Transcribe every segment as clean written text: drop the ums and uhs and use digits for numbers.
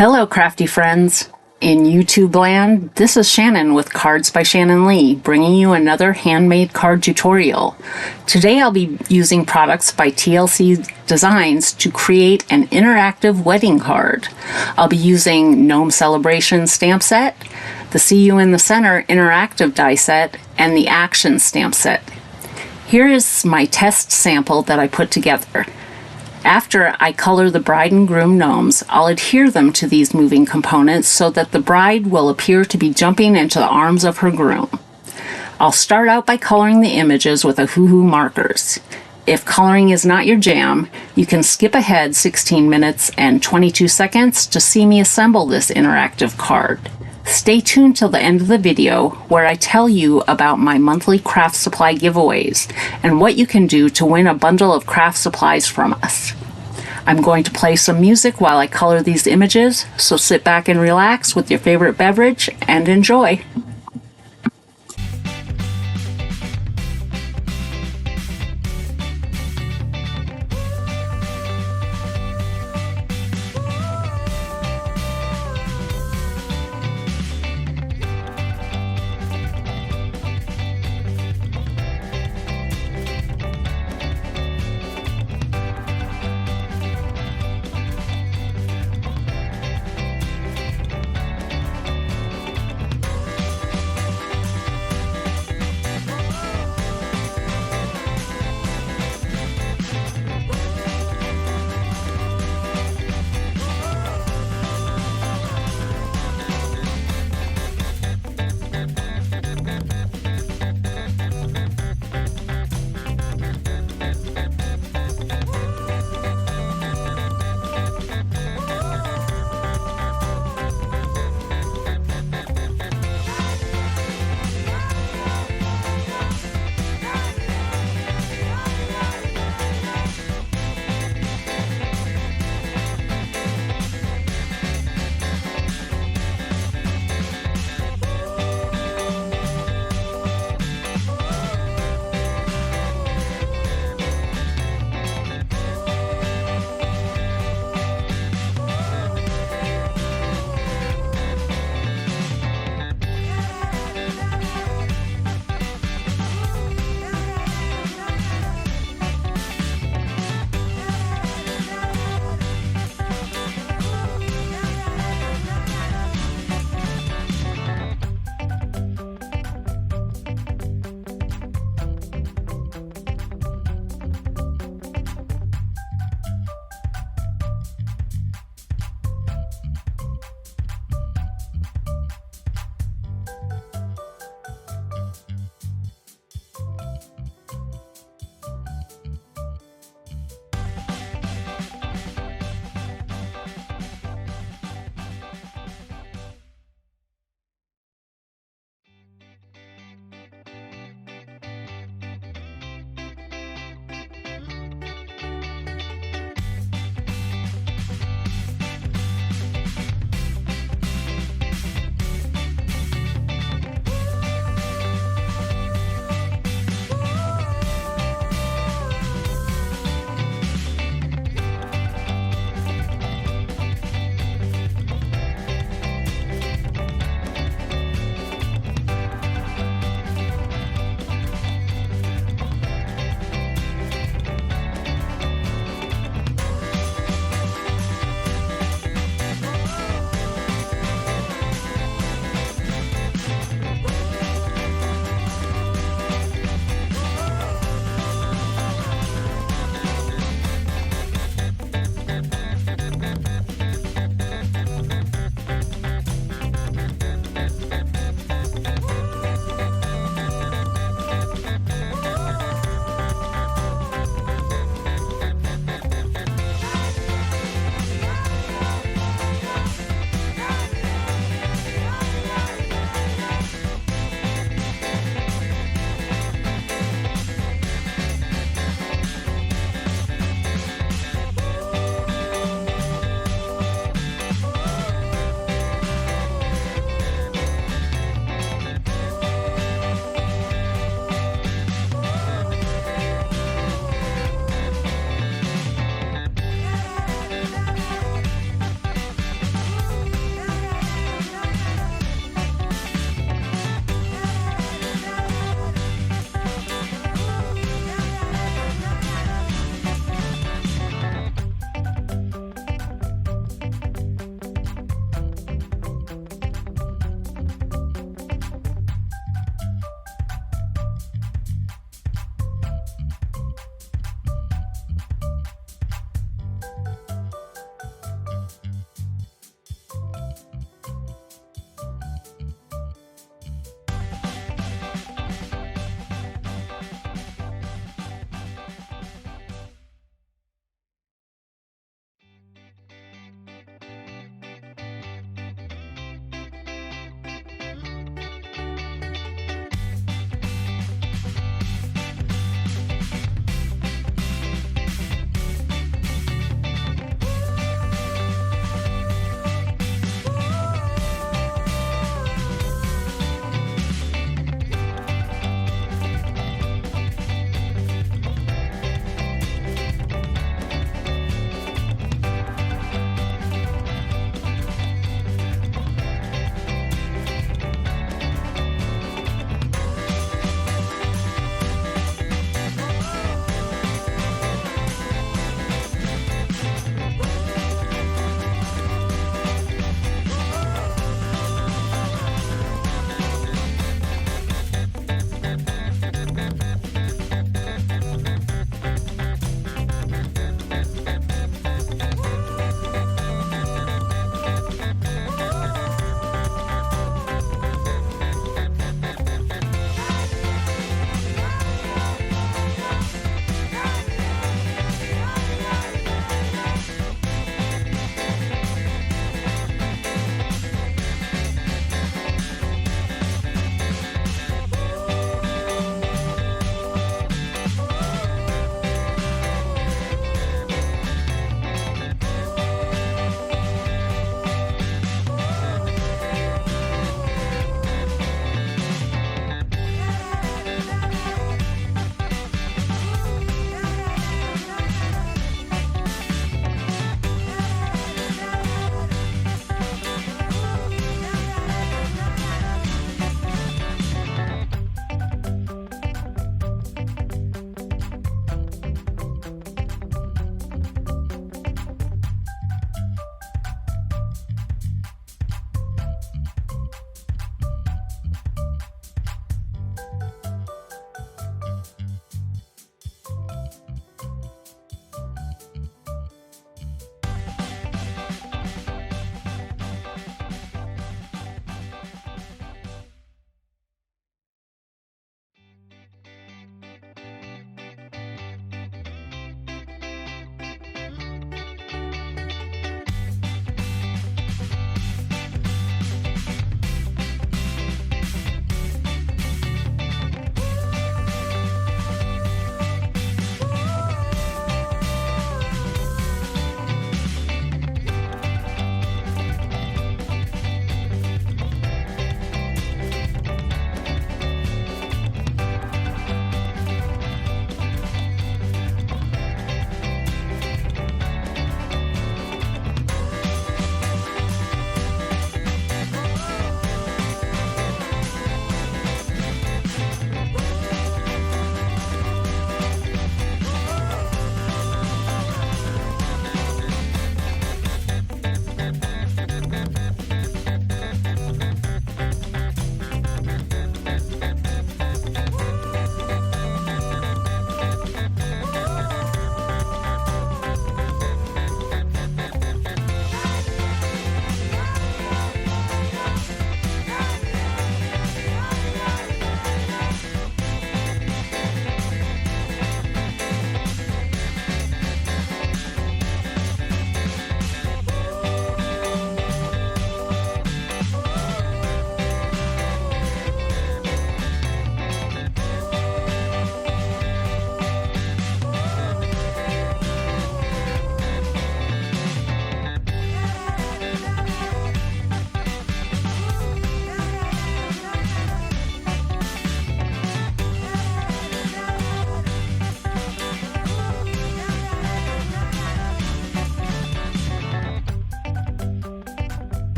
Hello, crafty friends. In YouTube land, this is Shannon with Cards by Shannon Lee, bringing you another handmade card tutorial. Today I'll be using products by TLC Designs to create an interactive wedding card. I'll be using Gnome Celebration stamp set, the See You in the Center interactive die set, and the Action stamp set. Here is my test sample that I put together. After I color the bride and groom gnomes, I'll adhere them to these moving components so that the bride will appear to be jumping into the arms of her groom. I'll start out by coloring the images with Hoo-Hoo markers. If coloring is not your jam, you can skip ahead 16 minutes and 22 seconds to see me assemble this interactive card. Stay tuned till the end of the video where I tell you about my monthly craft supply giveaways and what you can do to win a bundle of craft supplies from us. I'm going to play some music while I color these images, so sit back and relax with your favorite beverage and enjoy.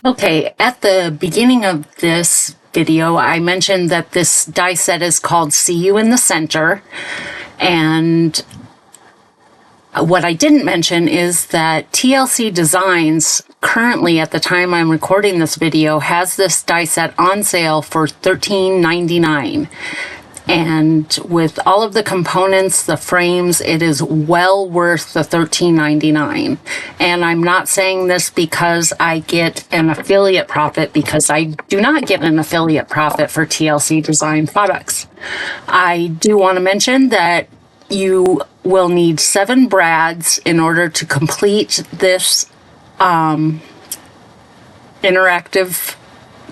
Okay, at the beginning of this video, I mentioned that this die set is called See You in the Center. And what I didn't mention is that TLC Designs, currently at the time I'm recording this video, has this die set on sale for $13.99. And with all of the components, the frames, it is well worth the $13.99. And I'm not saying this because I get an affiliate profit, because I do not get an affiliate profit for TLC Design products. I do want to mention that you will need 7 brads in order to complete this interactive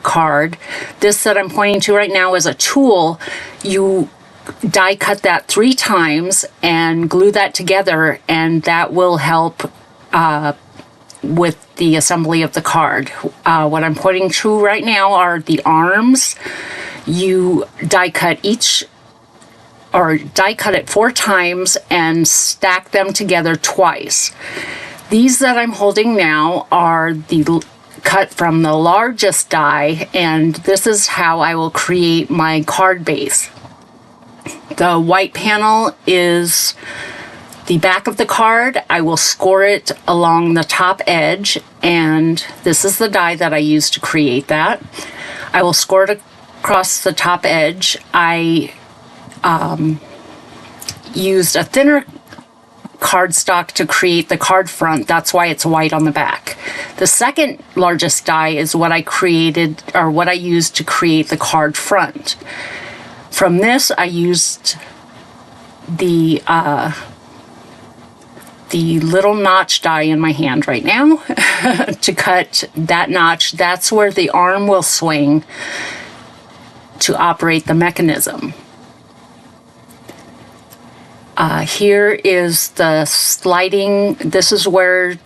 card. This that I'm pointing to right now is a tool. You die cut that 3 times and glue that together, and that will help with the assembly of the card. What I'm pointing to right now are the arms. You die cut it 4 times and stack them together twice. These that I'm holding now are the cut from the largest die, and this is how I will create my card base. The white panel is the back of the card. I will score it along the top edge, and this is the die that I used to create that. I will score it across the top edge. I used a thinner cardstock to create the card front. That's why it's white on the back. The second largest die is what I created, or what I used to create the card front. From this, I used the little notch die in my hand right now to cut that notch. That's where the arm will swing to operate the mechanism. Here is the sliding. This is where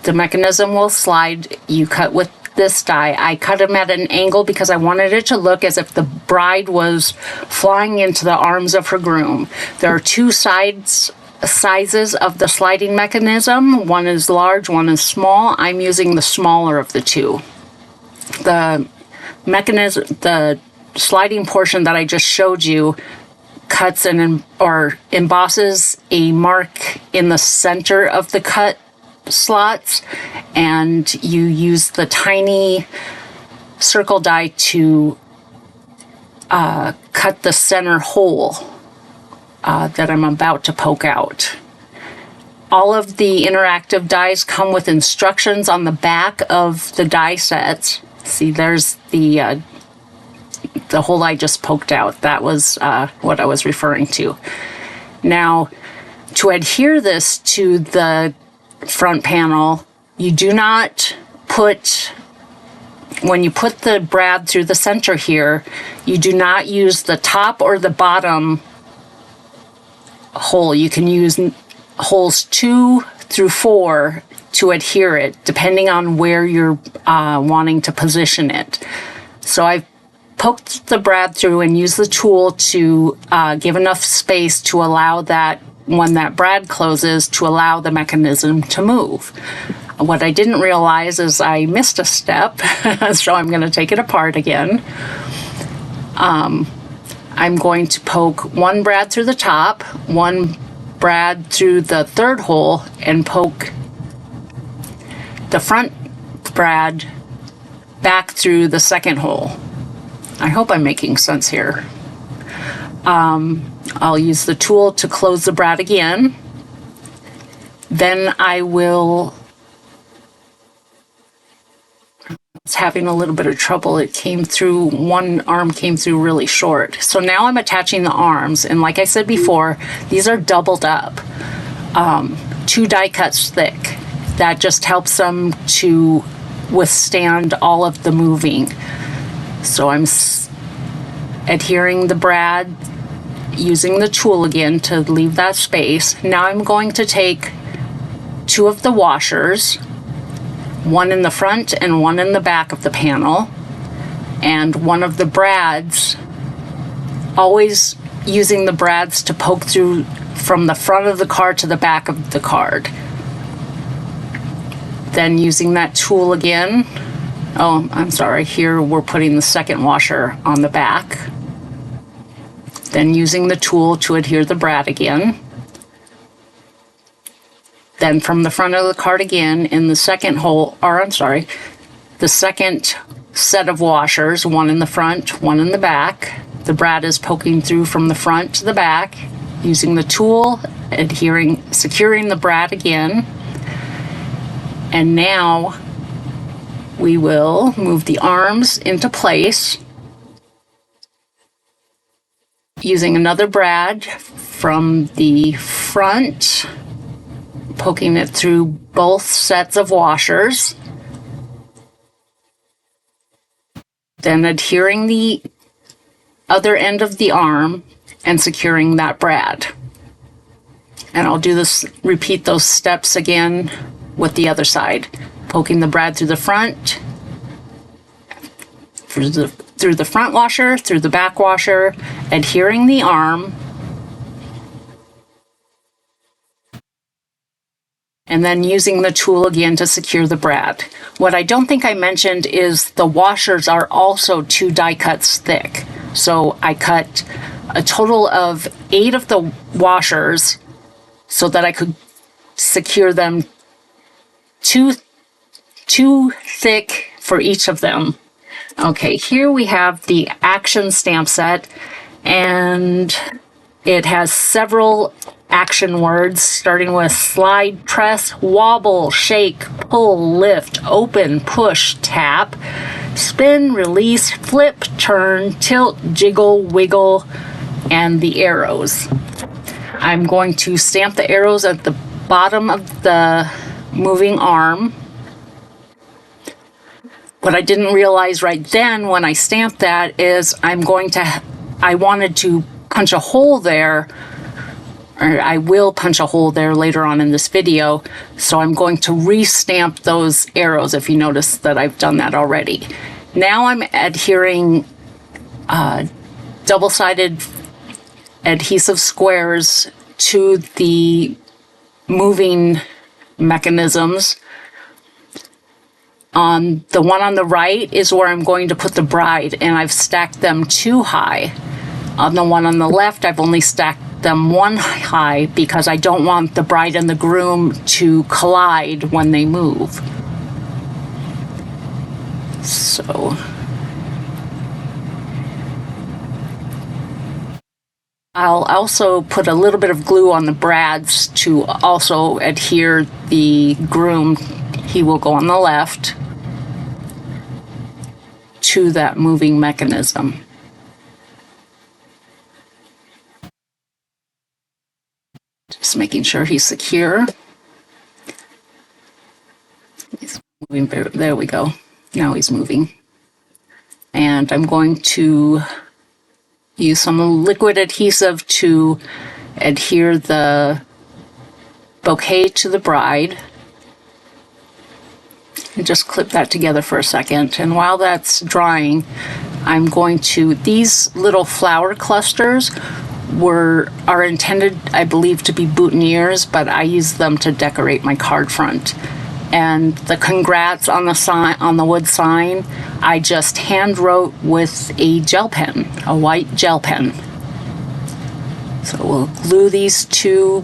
the mechanism will slide. You cut with this die. I cut them at an angle because I wanted it to look as if the bride was flying into the arms of her groom. There are 2 sizes of the sliding mechanism. One is large, one is small. I'm using the smaller of the 2. The mechanism, the sliding portion that I just showed you, cuts or embosses a mark in the center of the cut slots, and you use the tiny circle die to cut the center hole that I'm about to poke out. All of the interactive dies come with instructions on the back of the die sets. See, there's the hole I just poked out. That was what I was referring to. Now, to adhere this to the front panel, you do not put, when you put the brad through the center here, you do not use the top or the bottom hole. You can use holes 2 through 4 to adhere it, depending on where you're wanting to position it. So I've poked the brad through and used the tool to give enough space to allow that, when that brad closes, to allow the mechanism to move. What I didn't realize is I missed a step, so I'm going to take it apart again. I'm going to poke 1 brad through the top, 1 brad through the 3rd hole, and poke the front brad back through the 2nd hole. I hope I'm making sense here. I'll use the tool to close the brad again. Then I was having a little bit of trouble. It came through, one arm came through really short. So now I'm attaching the arms, and like I said before, these are doubled up, 2 die cuts thick. That just helps them to withstand all of the moving. So I'm adhering the brad, using the tool again to leave that space. Now I'm going to take 2 of the washers, 1 in the front and 1 in the back of the panel, and 1 of the brads, always using the brads to poke through from the front of the card to the back of the card. Then using that tool again, Oh, I'm sorry, here we're putting the second washer on the back. Then using the tool to adhere the brad again. Then from the front of the card again in the second hole, or I'm sorry, the second set of washers, one in the front, one in the back. The brad is poking through from the front to the back, using the tool, securing the brad again. And now we will move the arms into place using another brad from the front, poking it through both sets of washers, then adhering the other end of the arm and securing that brad. And I'll do this, repeat those steps again with the other side, poking the brad through the front, through the front washer, through the back washer, adhering the arm, and then using the tool again to secure the brad. What I don't think I mentioned is the washers are also 2 die cuts thick. So I cut a total of 8 of the washers so that I could secure them too thick for each of them. Okay, here we have the action stamp set, and it has several action words starting with slide, press, wobble, shake, pull, lift, open, push, tap, spin, release, flip, turn, tilt, jiggle, wiggle, and the arrows. I'm going to stamp the arrows at the bottom of the moving arm. What I didn't realize right then when I stamped that is I wanted to punch a hole there, or I will punch a hole there later on in this video, so I'm going to re-stamp those arrows if you notice that I've done that already. Now I'm adhering double-sided adhesive squares to the moving mechanisms. On the one on the right is where I'm going to put the bride, and I've stacked them 2 high. On the one on the left, I've only stacked them 1 high because I don't want the bride and the groom to collide when they move. So I'll also put a little bit of glue on the brads to also adhere the groom. He will go on the left to that moving mechanism. Just making sure he's secure. He's moving, there we go. Now he's moving. And I'm going to use some liquid adhesive to adhere the bouquet to the bride. And just clip that together for a second. And while that's drying, I'm going to, these little flower clusters are intended, I believe, to be boutonnieres, but I use them to decorate my card front. And the congrats on the sign, on the wood sign, I just hand wrote with a gel pen, a white gel pen. So we'll glue these 2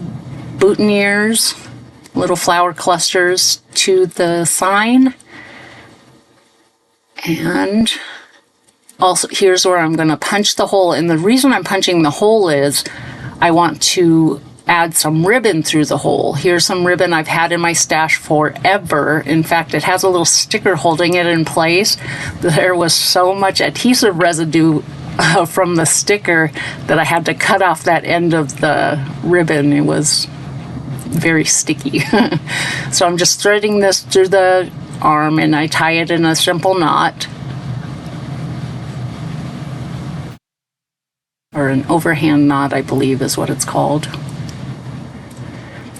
boutonnieres, little flower clusters, to the sign. And also here's where I'm going to punch the hole, and the reason I'm punching the hole is I want to add some ribbon through the hole. Here's some ribbon I've had in my stash forever. In fact, it has a little sticker holding it in place. There was so much adhesive residue from the sticker that I had to cut off that end of the ribbon. It was very sticky. So I'm just threading this through the arm, and I tie it in a simple knot, or an overhand knot, I believe is what it's called.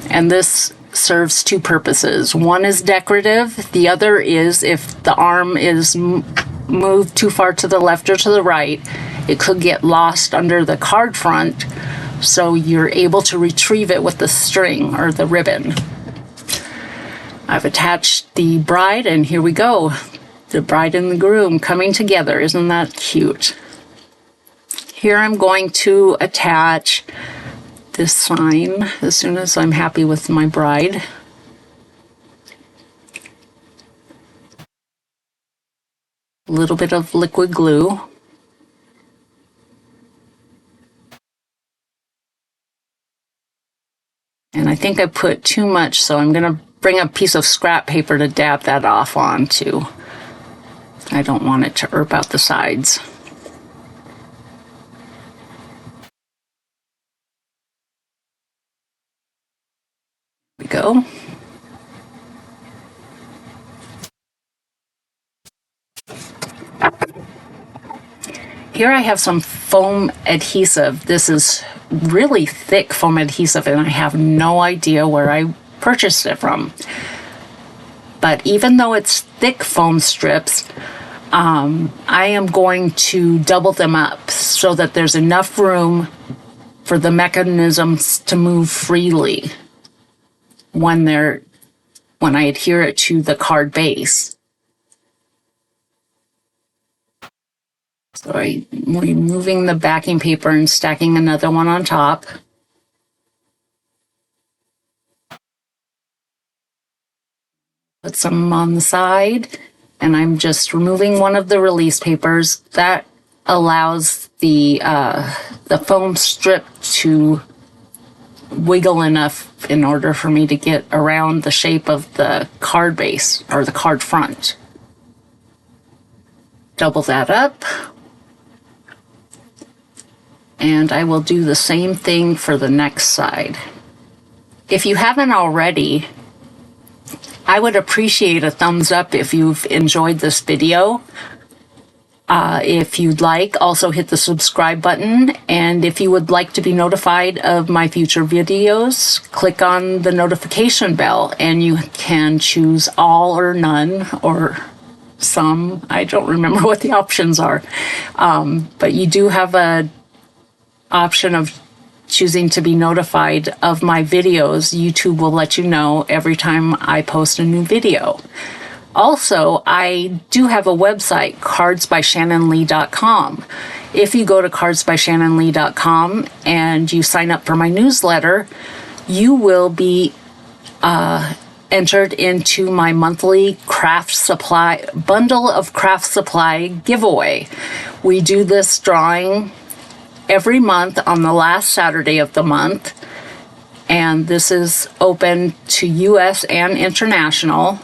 And this serves 2 purposes. One is decorative. The other is if the arm is moved too far to the left or to the right, it could get lost under the card front, so you're able to retrieve it with the string or the ribbon. I've attached the bride, and here we go. The bride and the groom coming together. Isn't that cute? Here I'm going to attach this sign as soon as I'm happy with my bride. A little bit of liquid glue. And I think I put too much, so I'm going to bring a piece of scrap paper to dab that off onto. I don't want it to erp out the sides. There we go. Here I have some foam adhesive. This is really thick foam adhesive, and I have no idea where I purchased it from. But even though it's thick foam strips, I am going to double them up so that there's enough room for the mechanisms to move freely when I adhere it to the card base. So I'm removing the backing paper and stacking another one on top. Put some on the side, and I'm just removing one of the release papers. That allows the foam strip to wiggle enough in order for me to get around the shape of the card base or the card front. Double that up. And I will do the same thing for the next side. If you haven't already, I would appreciate a thumbs up if you've enjoyed this video. If you'd like, also hit the subscribe button. And if you would like to be notified of my future videos, click on the notification bell, and you can choose all or none or some. I don't remember what the options are. But you do have a option of choosing to be notified of my videos. YouTube will let you know every time I post a new video. Also, I do have a website, cardsbyshannonlee.com. If you go to cardsbyshannonlee.com and you sign up for my newsletter, you will be entered into my monthly craft supply bundle of craft supply giveaway. We do this drawing every month on the last Saturday of the month, and this is open to US and international.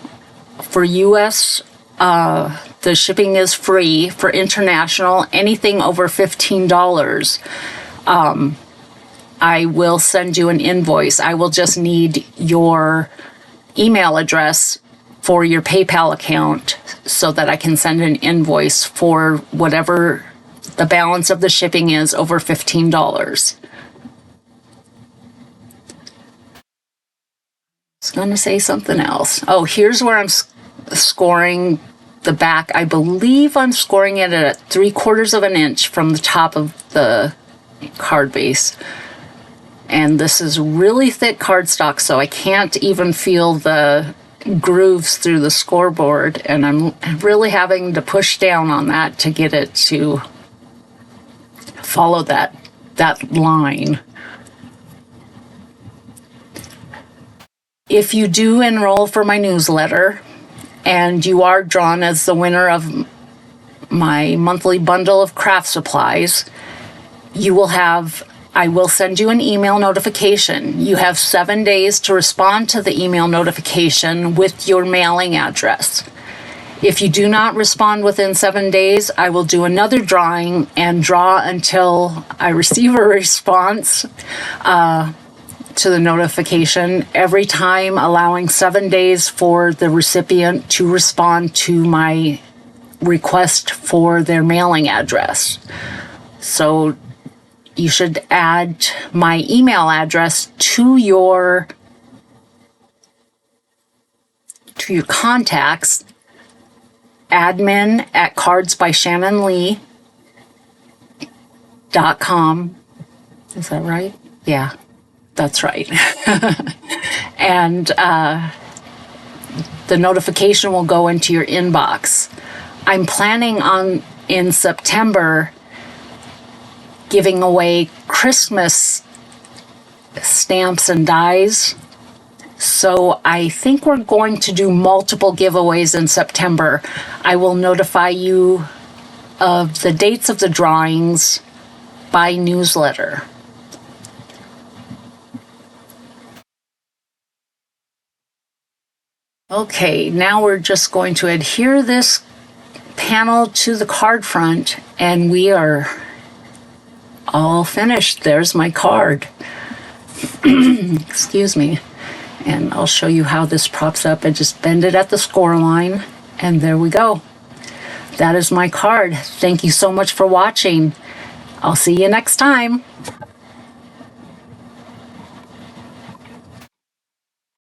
For US, the shipping is free. For international, anything over $15, I will send you an invoice. I will just need your email address for your PayPal account so that I can send an invoice for whatever the balance of the shipping is over $15. I was going to say something else. Oh, here's where I'm scoring the back. I believe I'm scoring it at 3/4 of an inch from the top of the card base. And this is really thick cardstock, so I can't even feel the grooves through the scoreboard. And I'm really having to push down on that to get it to follow that line. If you do enroll for my newsletter and you are drawn as the winner of my monthly bundle of craft supplies, I will send you an email notification. You have 7 days to respond to the email notification with your mailing address. If you do not respond within 7 days, I will do another drawing and draw until I receive a response to the notification, every time allowing 7 days for the recipient to respond to my request for their mailing address. So you should add my email address to your contacts, admin@cardsbyshannonlee.com. Is that right? Yeah, that's right. And the notification will go into your inbox. I'm planning on, in September, giving away Christmas stamps and dies. So I think we're going to do multiple giveaways in September. I will notify you of the dates of the drawings by newsletter. Okay, now we're just going to adhere this panel to the card front, and we are all finished. There's my card. Excuse me. And I'll show you how this props up. I just bend it at the score line, and there we go. That is my card. Thank you so much for watching. I'll see you next time.